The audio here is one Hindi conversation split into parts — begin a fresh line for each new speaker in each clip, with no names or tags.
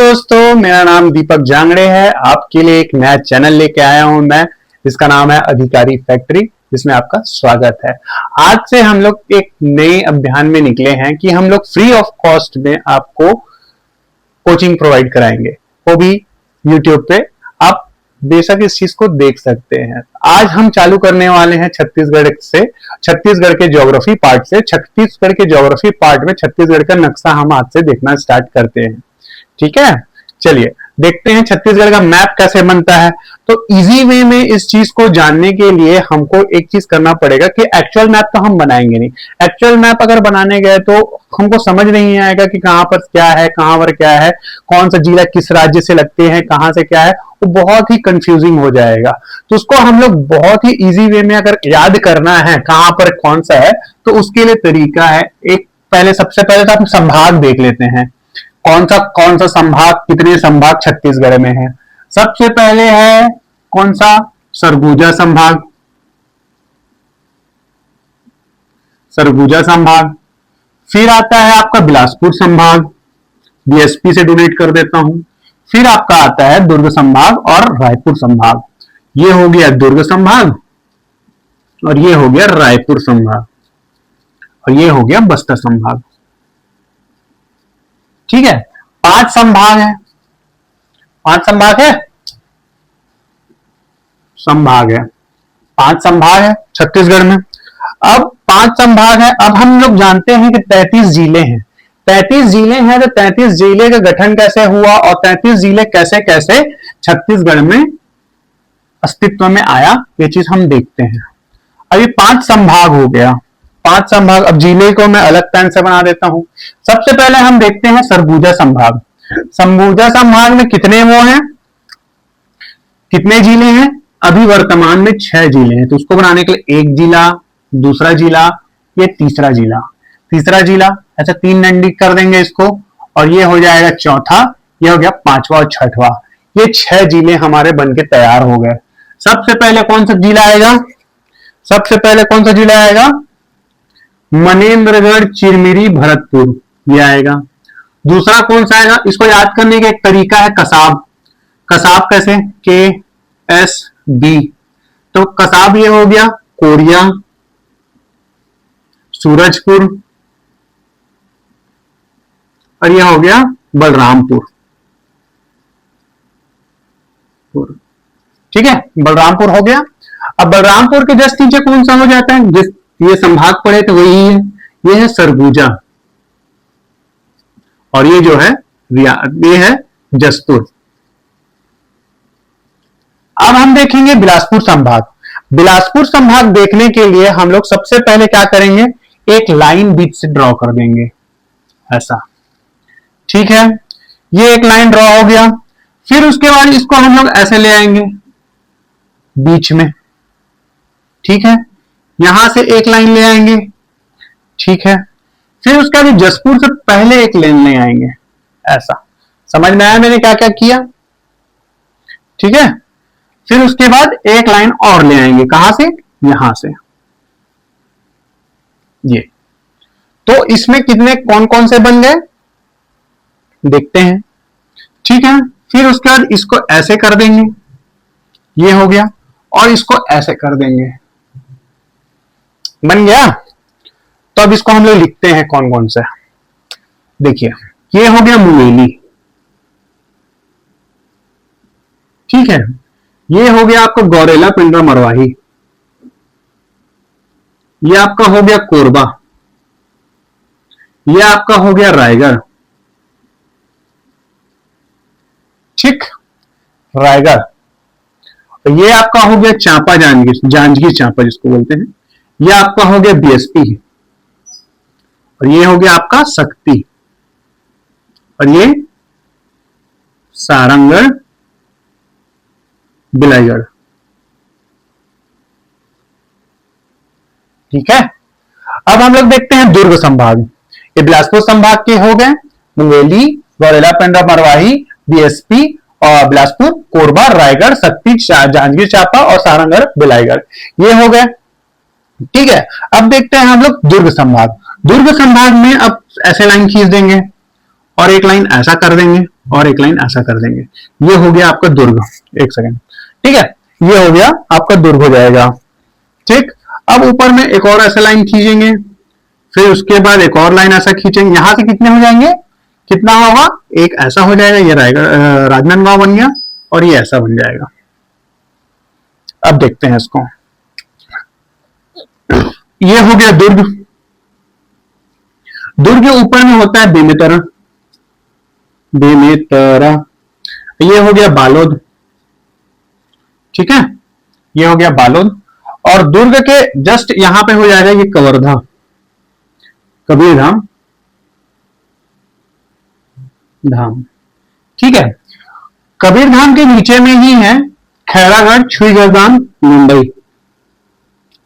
दोस्तों, मेरा नाम दीपक जांगड़े है। आपके लिए एक नया चैनल लेके आया हूं मैं, जिसका नाम है अधिकारी फैक्ट्री, जिसमें आपका स्वागत है। आज से हम लोग एक नए अभियान में निकले हैं कि हम लोग फ्री ऑफ कॉस्ट में आपको कोचिंग प्रोवाइड कराएंगे, वो भी यूट्यूब पे। आप बेशक इस चीज को देख सकते हैं। आज हम चालू करने वाले हैं छत्तीसगढ़ से, छत्तीसगढ़ के ज्योग्राफी पार्ट से। छत्तीसगढ़ के ज्योग्राफी पार्ट में छत्तीसगढ़ का नक्शा हम आज से देखना स्टार्ट करते हैं। ठीक है, चलिए देखते हैं छत्तीसगढ़ का मैप कैसे बनता है। तो इजी वे में इस चीज को जानने के लिए हमको एक चीज करना पड़ेगा कि एक्चुअल मैप तो हम बनाएंगे नहीं। एक्चुअल मैप अगर बनाने गए तो हमको समझ नहीं आएगा कि कहां पर क्या है, कहां पर क्या है, कौन सा जिला किस राज्य से लगते हैं, कहां से क्या है, वो बहुत ही कंफ्यूजिंग हो जाएगा। तो उसको हम लोग बहुत ही इजी वे में अगर याद करना है कहां पर कौन सा है, तो उसके लिए तरीका है। एक सबसे पहले तो हम संभाग देख लेते हैं, कौन सा संभाग, कितने संभाग छत्तीसगढ़ में है। सबसे पहले है कौन सा, सरगुजा संभाग। सरगुजा संभाग। फिर आता है आपका बिलासपुर संभाग, बीएसपी से डोनेट कर देता हूं। फिर आपका आता है दुर्ग संभाग और रायपुर संभाग। ये हो गया दुर्ग संभाग और ये हो गया रायपुर संभाग और ये हो गया बस्तर संभाग। ठीक है, 5 संभाग है। 5 संभाग है, 5 संभाग है छत्तीसगढ़ में। अब 5 संभाग है। अब हम लोग जानते हैं कि 33 जिले हैं। 33 जिले हैं, तो 33 जिले का गठन कैसे हुआ और 33 जिले कैसे कैसे छत्तीसगढ़ में अस्तित्व में आया, ये चीज हम देखते हैं। अब ये 5 संभाग हो गया, 5 संभाग। अब जिले को मैं अलग पेन से बना देता हूं। सबसे पहले हम देखते हैं सरगुजा संभाग। सरगुजा संभाग में कितने वो हैं, कितने जिले हैं? अभी वर्तमान में 6 जिले हैं। तो उसको बनाने के लिए एक जिला, दूसरा जिला, ये तीसरा जिला, तीसरा जिला, ऐसा 3 नंडी कर देंगे इसको और ये हो जाएगा चौथा, ये हो गया 5वां और 6वां। ये 6 जिले हमारे बनके तैयार हो गए। सबसे पहले कौन सा जिला आएगा? सबसे पहले कौन सा जिला आएगा? मनेन्द्रगढ़, चिरमिरी, भरतपुर, ये आएगा। दूसरा कौन सा आएगा? इसको याद करने का एक तरीका है कसाब। कसाब कैसे? KSB। तो कसाब ये हो गया कोरिया, सूरजपुर और ये हो गया बलरामपुर। ठीक है, बलरामपुर हो गया। अब बलरामपुर के जस्ट नीचे कौन सा हो जाता है, जिस ये संभाग पड़े तो वही है, ये है सरगुजा और ये जो है ये है जसपुर। अब हम देखेंगे बिलासपुर संभाग। बिलासपुर संभाग देखने के लिए हम लोग सबसे पहले क्या करेंगे, एक लाइन बीच से ड्रॉ कर देंगे ऐसा। ठीक है, ये एक लाइन ड्रॉ हो गया। फिर उसके बाद इसको हम लोग ऐसे ले आएंगे बीच में। ठीक है, यहां से एक लाइन ले आएंगे। ठीक है, फिर उसका भी जसपुर से पहले एक लाइन ले आएंगे ऐसा। समझ में आया मैंने क्या क्या किया? ठीक है, फिर उसके बाद एक लाइन और ले आएंगे, कहां से? यहां से। ये तो इसमें कितने कौन कौन से बन गए देखते हैं। ठीक है, फिर उसके बाद इसको ऐसे कर देंगे, ये हो गया, और इसको ऐसे कर देंगे, बन गया। तो अब इसको हम लोग लिखते हैं कौन कौन से। देखिए, ये हो गया मुंगेली। ठीक है, ये हो गया आपका गौरेला, पिंडरा, मरवाही। ये आपका हो गया कोरबा। ये आपका हो गया रायगढ़। ठीक, रायगढ़। ये आपका हो गया चांपा, जांजगीर चांपा जिसको बोलते हैं। ये आपका हो गया बीएसपी और ये हो गया आपका शक्ति और ये सारंगढ़, बिलाईगढ़। ठीक है, अब हम लोग देखते हैं दुर्ग संभाग। ये बिलासपुर संभाग के हो गए, मुंगेली, गौरेला, पेंड्रा, मरवाही, बीएसपी और बिलासपुर, कोरबा, रायगढ़, शक्ति, जांजगीर चांपा और सारंगढ़, बिलाईगढ़, ये हो गए। ठीक है, अब देखते हैं हम लोग दुर्ग संभाग। दुर्ग संभाग में अब ऐसे लाइन खींच देंगे और एक लाइन ऐसा कर देंगे। और एक लाइन ऐसा कर देंगे। ये हो गया आपका दुर्ग। एक सेकेंड, ठीक है, ये हो गया आपका दुर्ग हो जाएगा। ठीक, अब ऊपर में एक और ऐसा लाइन खींचेंगे, फिर उसके बाद एक और लाइन ऐसा खींचेंगे। यहां से कितने हो जाएंगे, कितना होगा, एक ऐसा हो जाएगा, ये राजनांदगांव बन गया, और ये ऐसा बन जाएगा। अब देखते हैं इसको, ये हो गया दुर्ग। दुर्ग के ऊपर में होता है बेमेतरा, बेमेतरा। ये हो गया बालोद, ठीक है, ये हो गया बालोद। और दुर्ग के जस्ट यहां पे हो जाएगा ये कवर्धा, कबीरधाम धाम, ठीक है। कबीरधाम के नीचे में ही है खैरागढ़, छुईगरदान, मुंबई,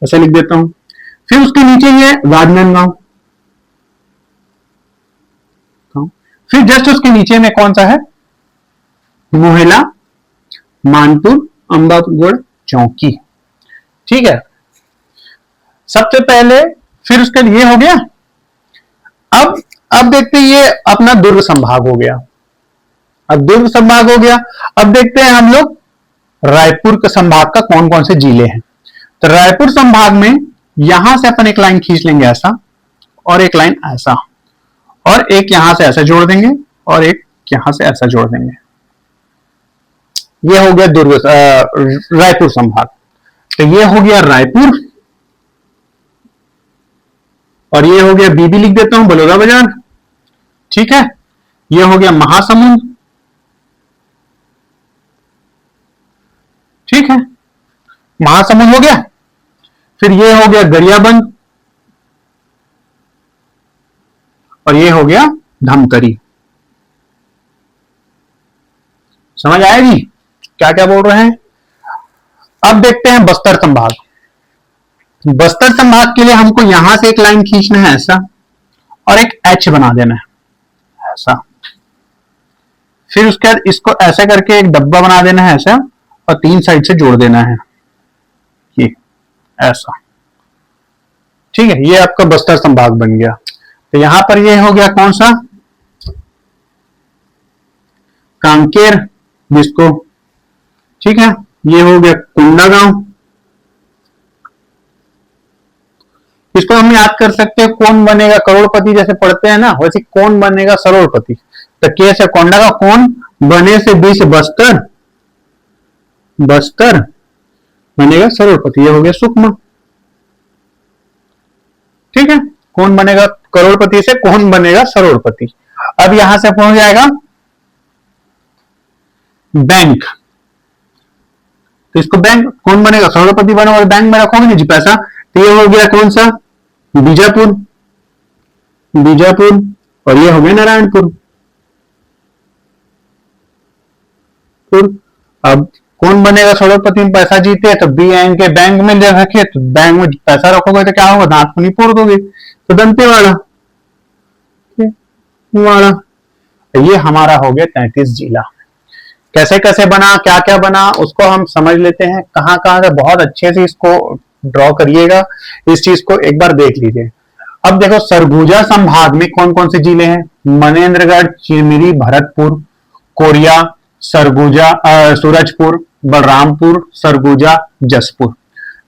ऐसा लिख देता हूं। फिर उसके नीचे ही है राजनांदगांव, फिर जस्ट उसके नीचे में कौन सा है, मोहला, मानपुर, अंबागढ़, चौकी, ठीक है। सबसे पहले, फिर उसके ये हो गया। अब देखते हैं, ये अपना दुर्ग संभाग हो गया। अब दुर्ग संभाग हो गया, अब देखते हैं हम लोग रायपुर के संभाग का कौन कौन से जिले हैं। तो रायपुर संभाग में यहां से अपन एक लाइन खींच लेंगे ऐसा, और एक लाइन ऐसा, और एक यहां से ऐसा जोड़ देंगे, और एक यहां से ऐसा जोड़ देंगे। ये हो गया दुर्ग रायपुर संभाग। तो ये हो गया रायपुर, और ये हो गया बीबी, लिख देता हूं बलौदा बाजार, ठीक है। ये हो गया महासमुंद, ठीक है, महासमुंद हो गया। फिर ये हो गया गरियाबंद, और ये हो गया धमतरी। समझ आया जी क्या क्या बोल रहे हैं। अब देखते हैं बस्तर संभाग। बस्तर संभाग के लिए हमको यहां से एक लाइन खींचना है ऐसा, और एक एच बना देना है ऐसा। फिर उसके बाद इसको ऐसे करके एक डब्बा बना देना है ऐसा, और 3 साइड से जोड़ देना है ये ऐसा, ठीक है। ये आपका बस्तर संभाग बन गया। तो यहां पर ये हो गया कौन सा, कांकेर जिसको, ठीक है। ये हो गया कोंडागांव, इसको हम याद कर सकते हैं, कौन बनेगा करोड़पति, जैसे पढ़ते हैं ना, वैसे कौन बनेगा सरोड़पति। तो के से कोंडागांव, कौन बने से बीच बस्तर, बस्तर बनेगा सरोड़पति। ये हो गया सुकमा, ठीक है। कौन बनेगा करोड़पति से कौन बनेगा सरोड़पति। अब यहां से पहुंच जाएगा बैंक, तो इसको बैंक, कौन बनेगा करोड़पति बना, और बैंक में रखोगे जी पैसा। तो ये हो गया कौन सा, बीजापुर, बीजापुर, और ये हो गया नारायणपुर। अब कौन बनेगा करोड़पति में पैसा जीते, तो बैंक के बैंक में ले रखे, तो बैंक में पैसा रखोगे तो क्या होगा, दांत नहीं फोड़ दोगे, तो दंतेवाड़ा वाड़ा। ये हमारा हो गया 33 जिला। कैसे कैसे बना, क्या क्या बना, उसको हम समझ लेते हैं। कहां कहां से बहुत अच्छे से इसको ड्रॉ करिएगा, इस चीज को एक बार देख लीजिए। अब देखो सरगुजा संभाग में कौन कौन से जिले हैं, मनेन्द्रगढ़, चिरमिरी, भरतपुर, कोरिया, सरगुजा, सूरजपुर, बलरामपुर, सरगुजा, जसपुर।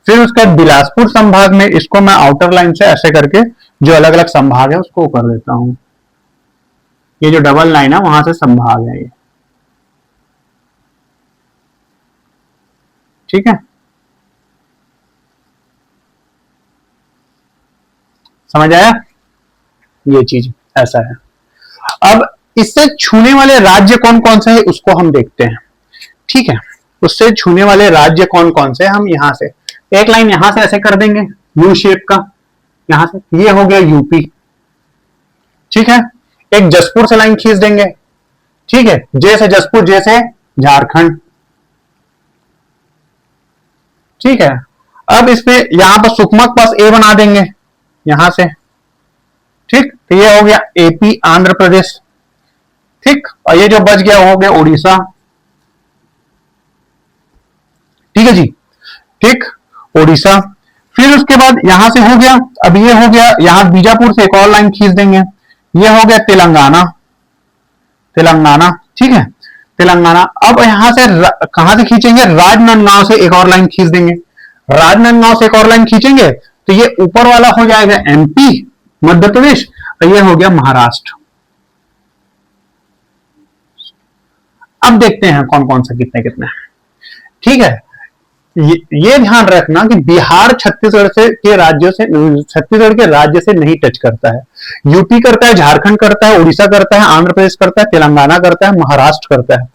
फिर उसके बाद बिलासपुर संभाग में, इसको मैं आउटर लाइन से ऐसे करके जो अलग अलग संभाग है उसको कर देता हूं। ये जो डबल लाइन है वहां से संभाग है ये, ठीक है। समझ आया, ये चीज ऐसा है। अब इससे छूने वाले राज्य कौन कौन से है उसको हम देखते हैं, ठीक है। उससे छूने वाले राज्य कौन कौन से, हम यहां से एक लाइन यहां से ऐसे कर देंगे यू शेप का, यहां से। ये हो गया यूपी, ठीक है। एक जसपुर से लाइन खींच देंगे, ठीक है। जे से जसपुर, जे से झारखंड, ठीक है। अब इसमें यहां पर सुकमा के पास ए बना देंगे यहां से, ठीक। तो ये हो गया एपी, आंध्र प्रदेश, ठीक। और ये जो बच गया वो हो गया उड़ीसा, ठीक है जी, ठीक, उड़ीसा। फिर उसके बाद यहां से हो गया, अब ये हो गया, यहां बीजापुर से एक और लाइन खींच देंगे, ये हो गया तेलंगाना, तेलंगाना, ठीक है, तेलंगाना। अब यहां से कहां से खींचेंगे, राजनांदगांव से एक और लाइन खींच देंगे। राजनांदगांव से एक और लाइन खींचेंगे तो ये ऊपर वाला हो जाएगा एमपी, मध्य प्रदेश, और ये हो गया महाराष्ट्र। अब देखते हैं कौन कौन सा कितने कितने, ठीक है। ये ध्यान रखना कि बिहार छत्तीसगढ़ से के राज्यों से, छत्तीसगढ़ के राज्य से नहीं टच करता है। यूपी करता है, झारखंड करता है, उड़ीसा करता है, आंध्र प्रदेश करता है, तेलंगाना करता है, महाराष्ट्र करता है,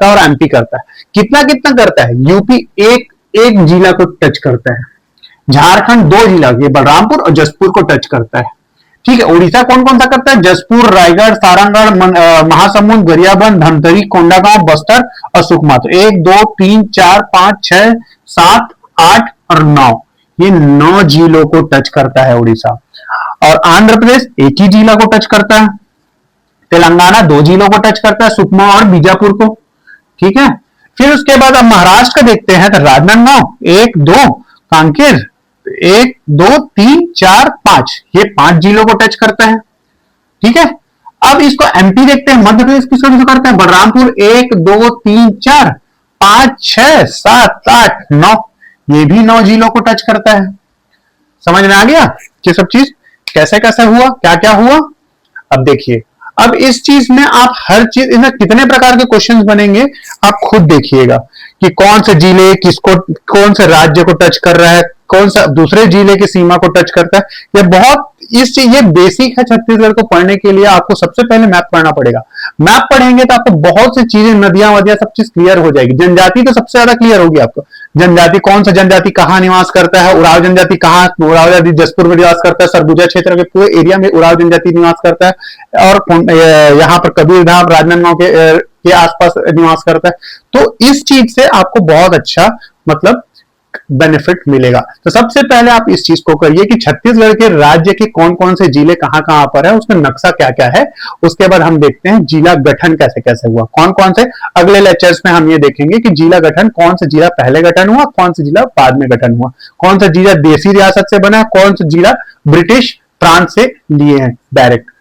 और एमपी करता है। कितना कितना करता है, यूपी एक जिला को टच करता है, झारखंड 2 जिला, ये बलरामपुर और जसपुर को टच करता है, ठीक है। उड़ीसा कौन कौन सा करता है, जसपुर, रायगढ़, सारंगढ़, महासमुंद, गरियाबंद, धमतरी, कोंडागांव, बस्तर और सुकमा। तो 1 2 3 4 5 6 7 8 और 9, ये 9 जिलों को टच करता है उड़ीसा। और आंध्र प्रदेश एक ही जिला को टच करता है, तेलंगाना 2 जिलों को टच करता है, सुकमा और बीजापुर को, ठीक है। फिर उसके बाद अब महाराष्ट्र का देखते हैं, तो राजनांदगांव 1 2, कांकेर 1 2 3 4 5, ये 5 जिलों को टच करता है, ठीक है। अब इसको एमपी देखते हैं, मध्य प्रदेश किसको टच करता है, बलरामपुर 1 2 3 4 5 6 7 8 9, ये भी 9 जिलों को टच करता है। समझ में आ गया ये सब चीज कैसे कैसे हुआ, क्या क्या हुआ। अब देखिए, अब इस चीज में आप हर चीज, इसमें कितने प्रकार के क्वेश्चंस बनेंगे आप खुद देखिएगा कि कौन से जिले किसको, कौन से राज्य को टच कर रहा है, कौन सा दूसरे जिले की सीमा को टच करता है। ये बहुत इस चीज, ये बेसिक है छत्तीसगढ़ को पढ़ने के लिए। आपको सबसे पहले मैप पढ़ना पड़ेगा। मैप पढ़ेंगे तो आपको बहुत सी चीजें, नदियां वदियां सब चीज क्लियर हो जाएगी। जनजाति तो सबसे ज्यादा क्लियर होगी आपको, जनजाति कौन सा जनजाति कहाँ निवास करता है, उराव जनजाति कहाँ, उराव जनजाति जसपुर में निवास करता है, सरगुजा क्षेत्र के पूरे एरिया में उराव जनजाति निवास करता है, और यहाँ पर कबीरधाम राजनांदगांव के आसपास निवास करता है। तो इस चीज से आपको बहुत अच्छा मतलब बेनिफिट मिलेगा। तो सबसे पहले आप इस चीज को करिए कि छत्तीसगढ़ के राज्य के कौन कौन से जिले कहां कहां पर है, उसका नक्शा क्या क्या है। उसके बाद हम देखते हैं जिला गठन कैसे कैसे हुआ, कौन कौन से। अगले लेक्चर्स में हम ये देखेंगे कि जिला गठन, कौन सा जिला पहले गठन हुआ, कौन सा जिला बाद में गठन हुआ, कौन सा जिला देसी रियासत से बना, कौन सा जिला ब्रिटिश प्रांत से लिए हैं डायरेक्ट।